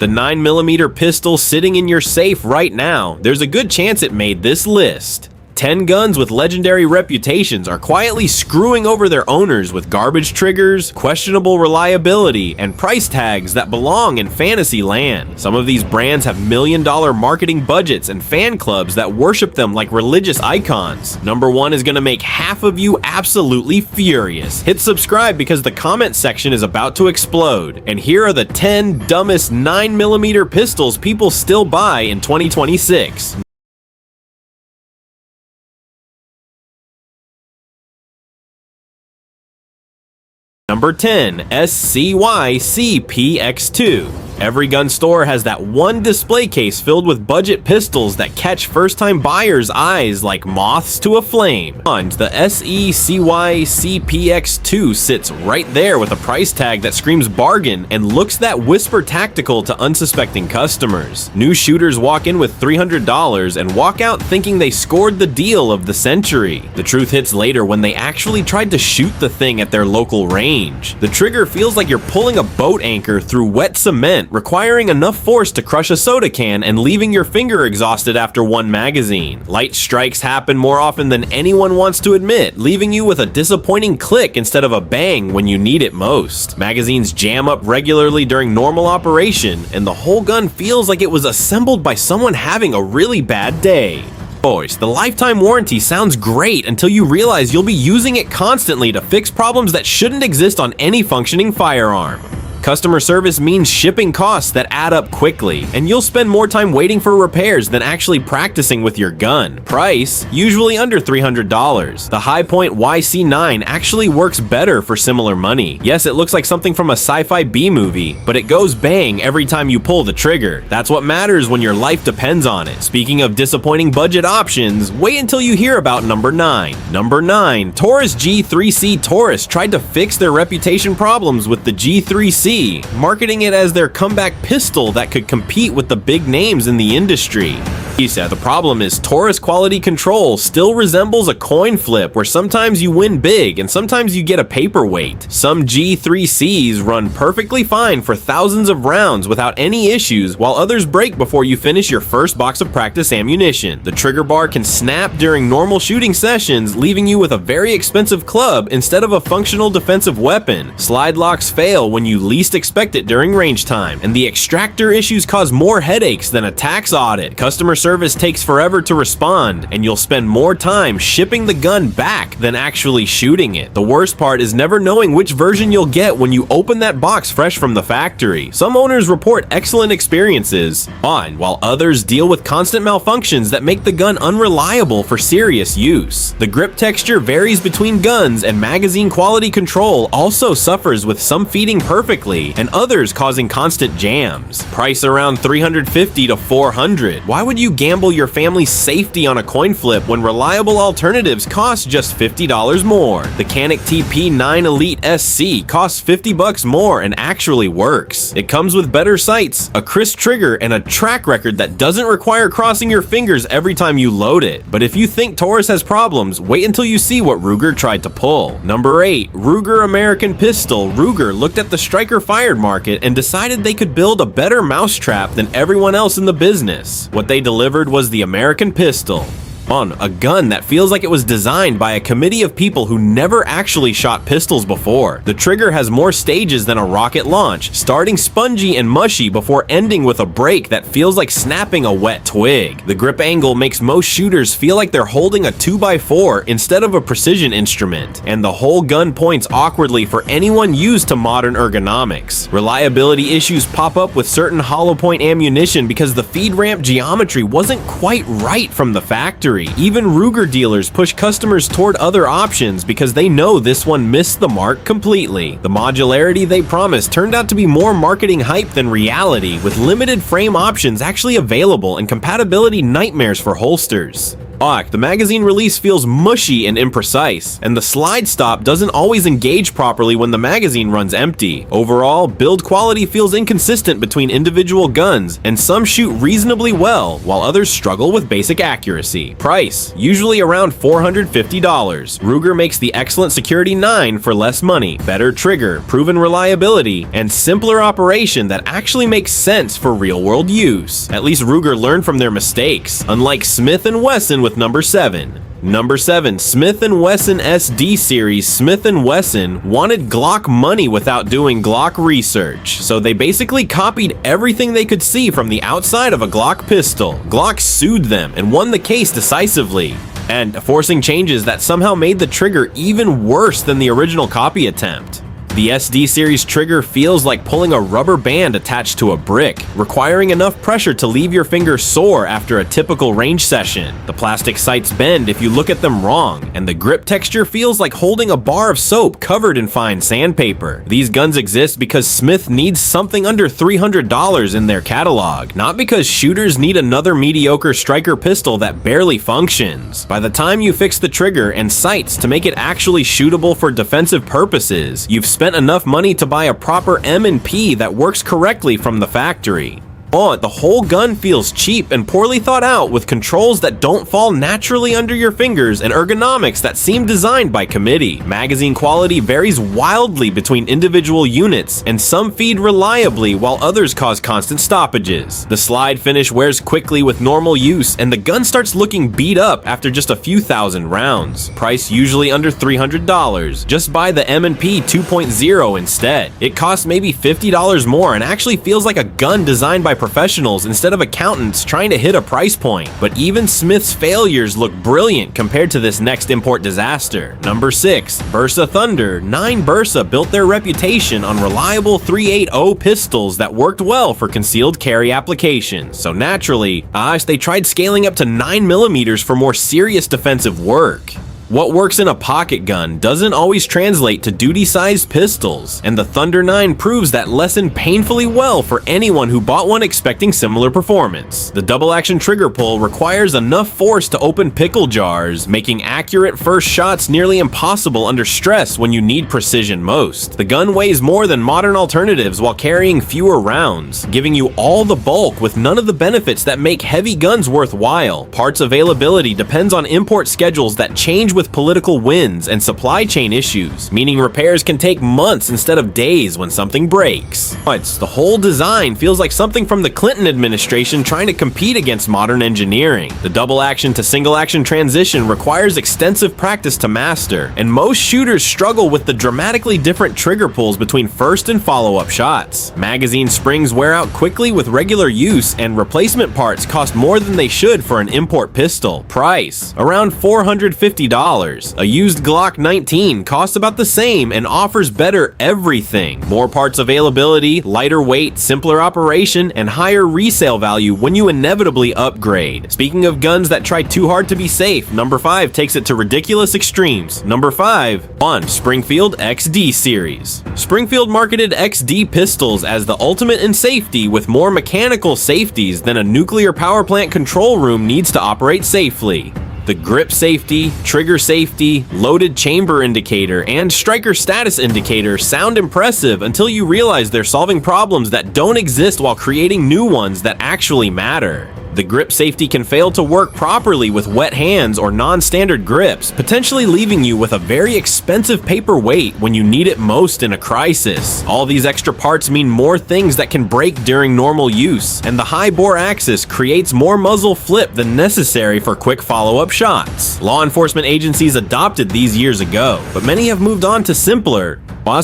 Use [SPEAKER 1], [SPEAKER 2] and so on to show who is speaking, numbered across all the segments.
[SPEAKER 1] The 9mm pistol sitting in your safe right now, there's a good chance it made this list. 10 guns with legendary reputations are quietly screwing over their owners with garbage triggers, questionable reliability, and price tags that belong in fantasy land. Some of these brands have million-dollar marketing budgets and fan clubs that worship them like religious icons. Number 1 is gonna make half of you absolutely furious. Hit subscribe because the comment section is about to explode. And here are the 10 dumbest 9mm pistols people still buy in 2026. Number 10, SCCY CPX2. Every gun store has that one display case filled with budget pistols that catch first-time buyers' eyes like moths to a flame. The SCCY CPX2 sits right there with a price tag that screams bargain and looks that whisper tactical to unsuspecting customers. New shooters walk in with $300 and walk out thinking they scored the deal of the century. The truth hits later when they actually tried to shoot the thing at their local range. The trigger feels like you're pulling a boat anchor through wet cement, requiring enough force to crush a soda can and leaving your finger exhausted after one magazine. Light strikes happen more often than anyone wants to admit, leaving you with a disappointing click instead of a bang when you need it most. Magazines jam up regularly during normal operation, and the whole gun feels like it was assembled by someone having a really bad day. Boys, the lifetime warranty sounds great until you realize you'll be using it constantly to fix problems that shouldn't exist on any functioning firearm. Customer service means shipping costs that add up quickly, and you'll spend more time waiting for repairs than actually practicing with your gun. Price, usually under $300. The High Point YC9 actually works better for similar money. Yes, it looks like something from a sci-fi B movie, but it goes bang every time you pull the trigger. That's what matters when your life depends on it. Speaking of disappointing budget options, wait until you hear about number 9. Number 9, Taurus G3C. Taurus tried to fix their reputation problems with the G3C, marketing it as their comeback pistol that could compete with the big names in the industry. He said the problem is Taurus quality control still resembles a coin flip where sometimes you win big and sometimes you get a paperweight. Some G3Cs run perfectly fine for thousands of rounds without any issues, while others break before you finish your first box of practice ammunition. The trigger bar can snap during normal shooting sessions, leaving you with a very expensive club instead of a functional defensive weapon. Slide locks fail when you least expect it during range time, and the extractor issues cause more headaches than a tax audit. Customer service takes forever to respond, and you'll spend more time shipping the gun back than actually shooting it. The worst part is never knowing which version you'll get when you open that box fresh from the factory. Some owners report excellent experiences, while others deal with constant malfunctions that make the gun unreliable for serious use. The grip texture varies between guns, and magazine quality control also suffers, with some feeding perfectly and others causing constant jams. Price around $350 to $400. Why would you gamble your family's safety on a coin flip when reliable alternatives cost just $50 more? The Canik TP9 Elite SC costs $50 more and actually works. It comes with better sights, a crisp trigger, and a track record that doesn't require crossing your fingers every time you load it. But if you think Taurus has problems, wait until you see what Ruger tried to pull. Number 8, Ruger American Pistol. Ruger looked at the striker-fired market and decided they could build a better mousetrap than everyone else in the business. What they delivered was the American Pistol. A gun that feels like it was designed by a committee of people who never actually shot pistols before. The trigger has more stages than a rocket launch, starting spongy and mushy before ending with a break that feels like snapping a wet twig. The grip angle makes most shooters feel like they're holding a 2x4 instead of a precision instrument, and the whole gun points awkwardly for anyone used to modern ergonomics. Reliability issues pop up with certain hollow point ammunition because the feed ramp geometry wasn't quite right from the factory. Even Ruger dealers push customers toward other options because they know this one missed the mark completely. The modularity they promised turned out to be more marketing hype than reality, with limited frame options actually available and compatibility nightmares for holsters. The magazine release feels mushy and imprecise, and the slide stop doesn't always engage properly when the magazine runs empty. Overall, build quality feels inconsistent between individual guns, and some shoot reasonably well, while others struggle with basic accuracy. Price, usually around $450. Ruger makes the excellent Security 9 for less money, better trigger, proven reliability, and simpler operation that actually makes sense for real-world use. At least Ruger learned from their mistakes, unlike Smith & Wesson with number 7. Number 7. Smith & Wesson SD Series. Smith & Wesson wanted Glock money without doing Glock research, so they basically copied everything they could see from the outside of a Glock pistol. Glock sued them and won the case decisively, and forcing changes that somehow made the trigger even worse than the original copy attempt. The SD series trigger feels like pulling a rubber band attached to a brick, requiring enough pressure to leave your finger sore after a typical range session. The plastic sights bend if you look at them wrong, and the grip texture feels like holding a bar of soap covered in fine sandpaper. These guns exist because Smith needs something under $300 in their catalog, not because shooters need another mediocre striker pistol that barely functions. By the time you fix the trigger and sights to make it actually shootable for defensive purposes, you've spent enough money to buy a proper M&P that works correctly from the factory. The whole gun feels cheap and poorly thought out, with controls that don't fall naturally under your fingers and ergonomics that seem designed by committee. Magazine quality varies wildly between individual units, and some feed reliably while others cause constant stoppages. The slide finish wears quickly with normal use, and the gun starts looking beat up after just a few thousand rounds. Price usually under $300. Just buy the M&P 2.0 instead. It costs maybe $50 more and actually feels like a gun designed by professionals instead of accountants trying to hit a price point. But even Smith's failures look brilliant compared to this next import disaster. Number 6. Bersa Thunder. 9 Bersa built their reputation on reliable 380 pistols that worked well for concealed carry applications. So naturally, they tried scaling up to 9mm for more serious defensive work. What works in a pocket gun doesn't always translate to duty-sized pistols, and the Thunder 9 proves that lesson painfully well for anyone who bought one expecting similar performance. The double-action trigger pull requires enough force to open pickle jars, making accurate first shots nearly impossible under stress when you need precision most. The gun weighs more than modern alternatives while carrying fewer rounds, giving you all the bulk with none of the benefits that make heavy guns worthwhile. Parts availability depends on import schedules that change with political winds and supply chain issues, meaning repairs can take months instead of days when something breaks. But the whole design feels like something from the Clinton administration trying to compete against modern engineering. The double action to single action transition requires extensive practice to master, and most shooters struggle with the dramatically different trigger pulls between first and follow-up shots. Magazine springs wear out quickly with regular use, and replacement parts cost more than they should for an import pistol. Price, around $450. A used Glock 19 costs about the same and offers better everything. More parts availability, lighter weight, simpler operation, and higher resale value when you inevitably upgrade. Speaking of guns that try too hard to be safe, number 5 takes it to ridiculous extremes. Number 5. Springfield XD Series. Springfield marketed XD pistols as the ultimate in safety, with more mechanical safeties than a nuclear power plant control room needs to operate safely. The grip safety, trigger safety, loaded chamber indicator, and striker status indicator sound impressive until you realize they're solving problems that don't exist while creating new ones that actually matter. The grip safety can fail to work properly with wet hands or non-standard grips, potentially leaving you with a very expensive paperweight when you need it most in a crisis. All these extra parts mean more things that can break during normal use, and the high bore axis creates more muzzle flip than necessary for quick follow-up shots. Law enforcement agencies adopted these years ago, but many have moved on to simpler,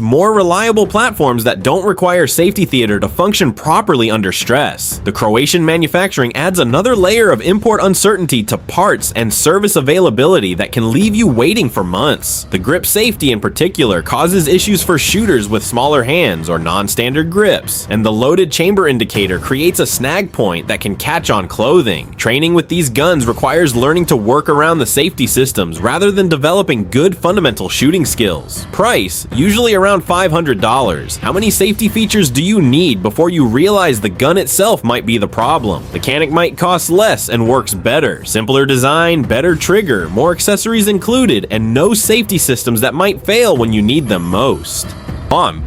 [SPEAKER 1] more reliable platforms that don't require safety theater to function properly under stress. The Croatian manufacturing adds another layer of import uncertainty to parts and service availability that can leave you waiting for months. The grip safety in particular causes issues for shooters with smaller hands or non-standard grips, and the loaded chamber indicator creates a snag point that can catch on clothing. Training with these guns requires learning to work around the safety systems rather than developing good fundamental shooting skills. Price, usually usually around $500. How many safety features do you need before you realize the gun itself might be the problem? The mechanic might cost less and works better. Simpler design, better trigger, more accessories included, and no safety systems that might fail when you need them most.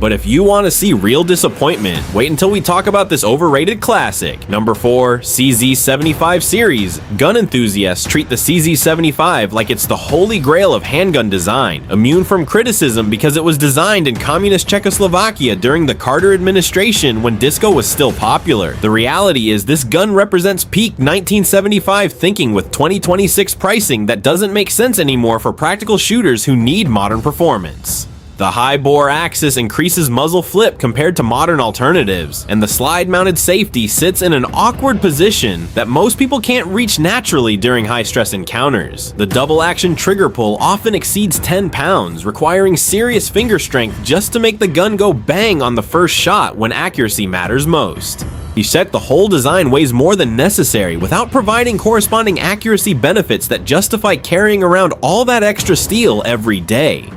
[SPEAKER 1] But if you want to see real disappointment, wait until we talk about this overrated classic. Number 4, CZ75 Series. Gun enthusiasts treat the CZ75 like it's the holy grail of handgun design, immune from criticism because it was designed in communist Czechoslovakia during the Carter administration when disco was still popular. The reality is this gun represents peak 1975 thinking with 2026 pricing that doesn't make sense anymore for practical shooters who need modern performance. The high-bore axis increases muzzle flip compared to modern alternatives, and the slide-mounted safety sits in an awkward position that most people can't reach naturally during high-stress encounters. The double-action trigger pull often exceeds 10 pounds, requiring serious finger strength just to make the gun go bang on the first shot when accuracy matters most. Yet the whole design weighs more than necessary without providing corresponding accuracy benefits that justify carrying around all that extra steel every day.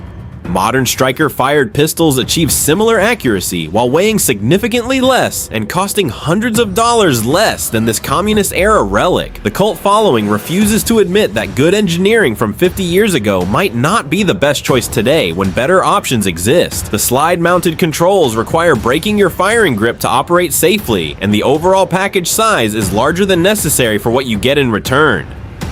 [SPEAKER 1] Modern striker-fired pistols achieve similar accuracy while weighing significantly less and costing hundreds of dollars less than this communist-era relic. The cult following refuses to admit that good engineering from 50 years ago might not be the best choice today when better options exist. The slide-mounted controls require breaking your firing grip to operate safely, and the overall package size is larger than necessary for what you get in return.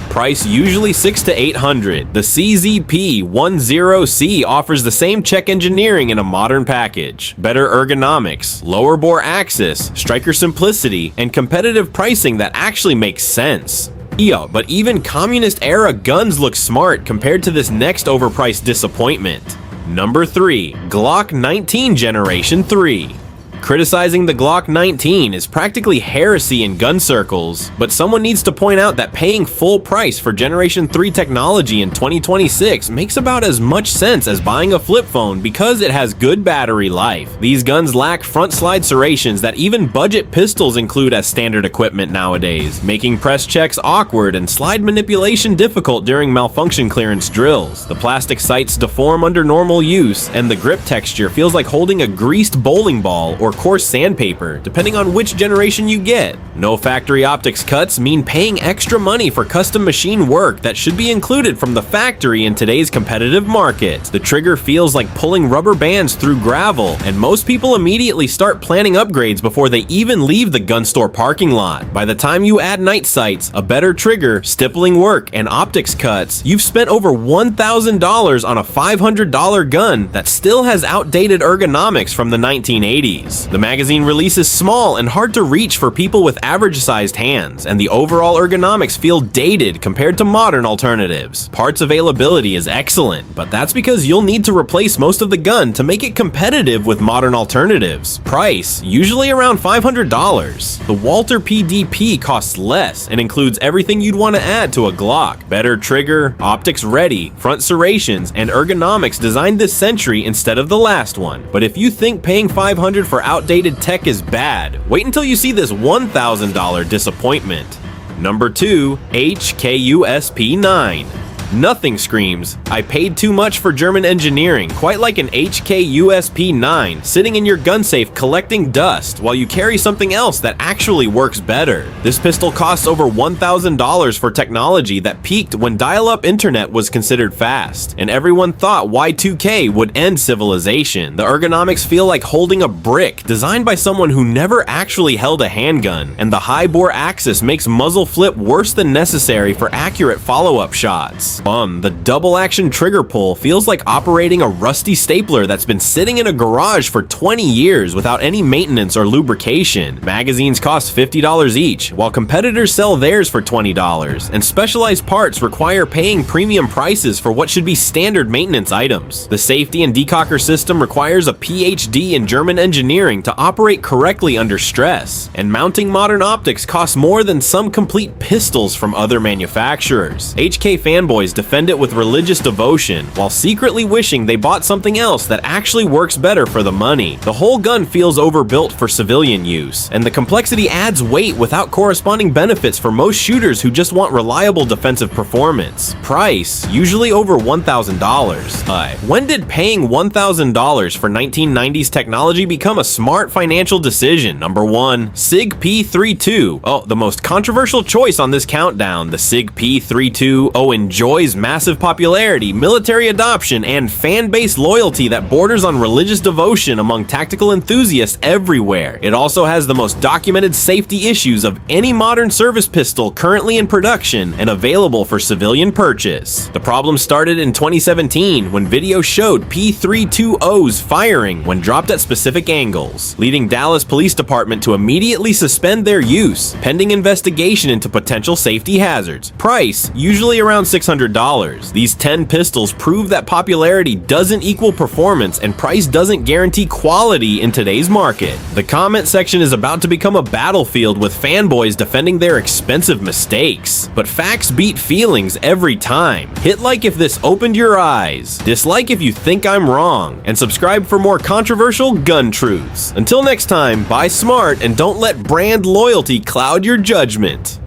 [SPEAKER 1] Price usually $600 to $800. The CZ-P320 offers the same Czech engineering in a modern package, better ergonomics, lower bore axis, striker simplicity, and competitive pricing that actually makes sense. But even communist-era guns look smart compared to this next overpriced disappointment. Number 3. Glock 19 Generation 3. Criticizing the Glock 19 is practically heresy in gun circles, but someone needs to point out that paying full price for Generation 3 technology in 2026 makes about as much sense as buying a flip phone because it has good battery life. These guns lack front slide serrations that even budget pistols include as standard equipment nowadays, making press checks awkward and slide manipulation difficult during malfunction clearance drills. The plastic sights deform under normal use, and the grip texture feels like holding a greased bowling ball or coarse sandpaper, depending on which generation you get. No factory optics cuts mean paying extra money for custom machine work that should be included from the factory in today's competitive market. The trigger feels like pulling rubber bands through gravel, and most people immediately start planning upgrades before they even leave the gun store parking lot. By the time you add night sights, a better trigger, stippling work, and optics cuts, you've spent over $1,000 on a $500 gun that still has outdated ergonomics from the 1980s. The magazine release is small and hard to reach for people with average-sized hands, and the overall ergonomics feel dated compared to modern alternatives. Parts availability is excellent, but that's because you'll need to replace most of the gun to make it competitive with modern alternatives. Price, usually around $500. The Walther PDP costs less and includes everything you'd want to add to a Glock. Better trigger, optics ready, front serrations, and ergonomics designed this century instead of the last one. But if you think paying $500 for outdated tech is bad, wait until you see this $1,000 disappointment. Number 2, HKUSP9. Nothing screams, I paid too much for German engineering, quite like an HKUSP9 sitting in your gun safe collecting dust while you carry something else that actually works better. This pistol costs over $1,000 for technology that peaked when dial-up internet was considered fast, and everyone thought Y2K would end civilization. The ergonomics feel like holding a brick designed by someone who never actually held a handgun, and the high-bore axis makes muzzle flip worse than necessary for accurate follow-up shots. The double-action trigger pull feels like operating a rusty stapler that's been sitting in a garage for 20 years without any maintenance or lubrication. Magazines cost $50 each, while competitors sell theirs for $20, and specialized parts require paying premium prices for what should be standard maintenance items. The safety and decocker system requires a PhD in German engineering to operate correctly under stress, and mounting modern optics costs more than some complete pistols from other manufacturers. HK fanboys fanboys defend it with religious devotion, while secretly wishing they bought something else that actually works better for the money. The whole gun feels overbuilt for civilian use, and the complexity adds weight without corresponding benefits for most shooters who just want reliable defensive performance. Price, usually over $1,000. When did paying $1,000 for 1990s technology become a smart financial decision? Number 1. Sig P320. Oh, the most controversial choice on this countdown. The Sig P320 enjoys massive popularity, military adoption, and fan-based loyalty that borders on religious devotion among tactical enthusiasts everywhere. It also has the most documented safety issues of any modern service pistol currently in production and available for civilian purchase. The problem started in 2017 when video showed P320s firing when dropped at specific angles, leading Dallas Police Department to immediately suspend their use, pending investigation into potential safety hazards. Price, usually around $600. These 10 pistols prove that popularity doesn't equal performance and price doesn't guarantee quality in today's market. The comment section is about to become a battlefield with fanboys defending their expensive mistakes. But facts beat feelings every time. Hit like if this opened your eyes, dislike if you think I'm wrong, and subscribe for more controversial gun truths. Until next time, buy smart and don't let brand loyalty cloud your judgment.